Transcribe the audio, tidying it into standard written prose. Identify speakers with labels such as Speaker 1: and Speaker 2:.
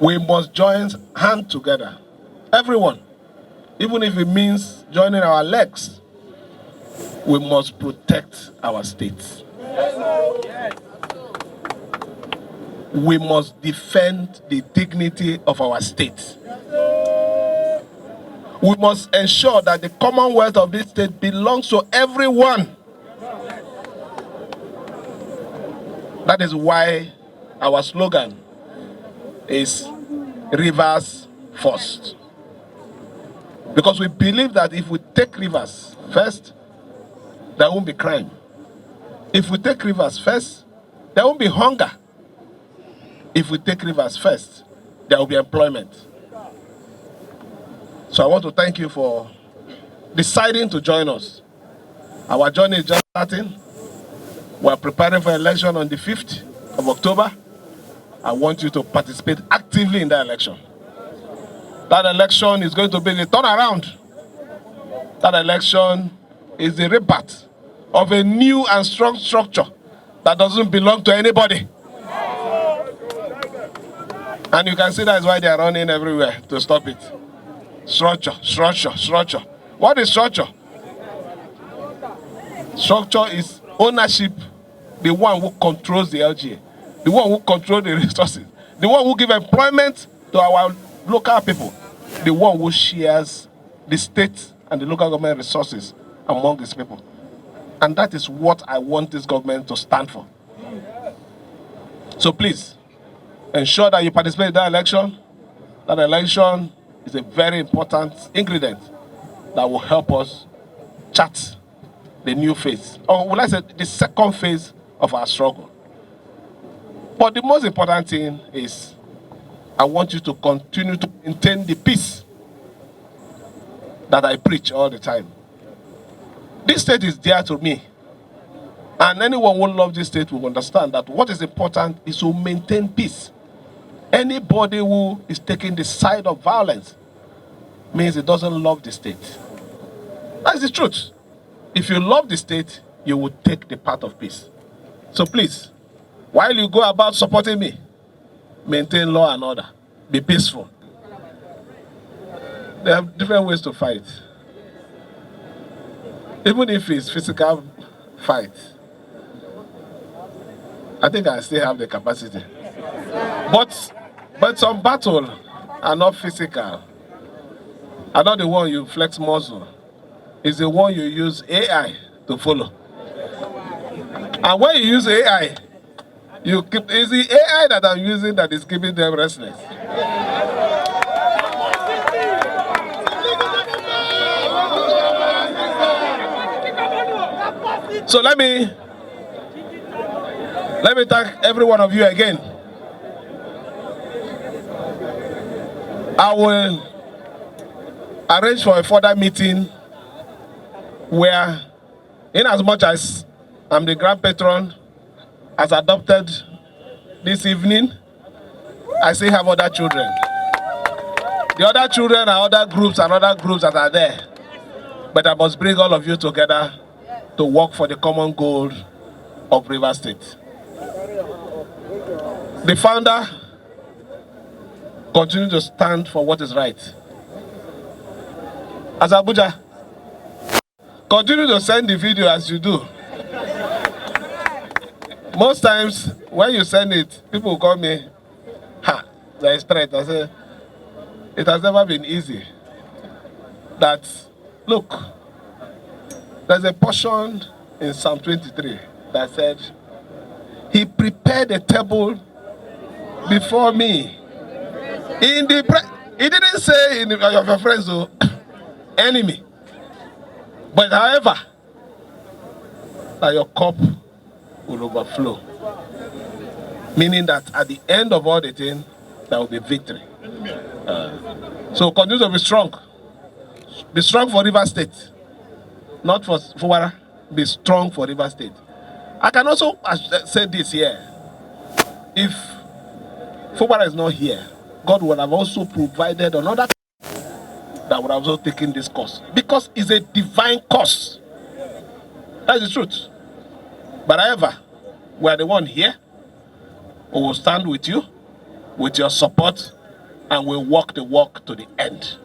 Speaker 1: We must join hands together. Everyone, even if it means joining our legs, we must protect our states. We must defend the dignity of our state. We must ensure that the commonwealth of this state belongs to everyone. That is why our slogan is rivers first. Because we believe that if we take rivers first, there won't be crime. If we take rivers first, there won't be hunger. If we take rivers first, there will be employment. So I want to thank you for deciding to join us. Our journey is just starting. We are preparing for election on the 5th of October. I want you to participate actively in that election. That election is going to be the turnaround. That election is the rebirth of a new and strong structure that doesn't belong to anybody. And you can see that's why they are running everywhere to stop it. Structure, structure, structure. What is structure? Structure is ownership, the one who controls the LGA, the one who controls the resources, the one who gives employment to our local people, the one who shares the state and the local government resources among these people. And that is what I want this government to stand for. So please, ensure that you participate in that election. That election is a very important ingredient that will help us chart the new phase, or will I say the second phase of our struggle. But the most important thing is I want you to continue to maintain the peace that I preach all the time. This state is dear to me. And anyone who loves this state will understand that what is important is to maintain peace. Anybody who is taking the side of violence means he doesn't love the state. That's the truth. If you love the state, you will take the path of peace. So please, while you go about supporting me, maintain law and order. Be peaceful. There are different ways to fight. Even if it's physical fight, I think I still have the capacity. But some battles are not physical. Are not the one you flex muscle. It's the one you use AI to follow. And when you use AI, it's the AI that I'm using that is keeping them restless. So let me thank every one of you again. I will arrange for a further meeting where, in as much as I'm the grand patron as adopted this evening, I still have other children. The other children are other groups and other groups that are there. But I must bring all of you together to work for the common goal of Rivers State. The founder continues to stand for what is right. As Abuja, continue to send the video as you do. Most times, when you send it, people will call me, there is threat. I say, it has never been easy. That, look, there's a portion in Psalm 23 that said, He prepared a table before me. He didn't say in your friends, enemy. But however, that your cup will overflow. Meaning that at the end of all the thing, there will be victory. So continue to be strong. Be strong for Rivers State. Not for Fubara. Be strong for Rivers State. I can also say this here. If Fubara is not here, God would have also provided another that would have also taken this course. Because it's a divine course. That's the truth. But however, we are the one here who will stand with you, with your support, and will walk the walk to the end.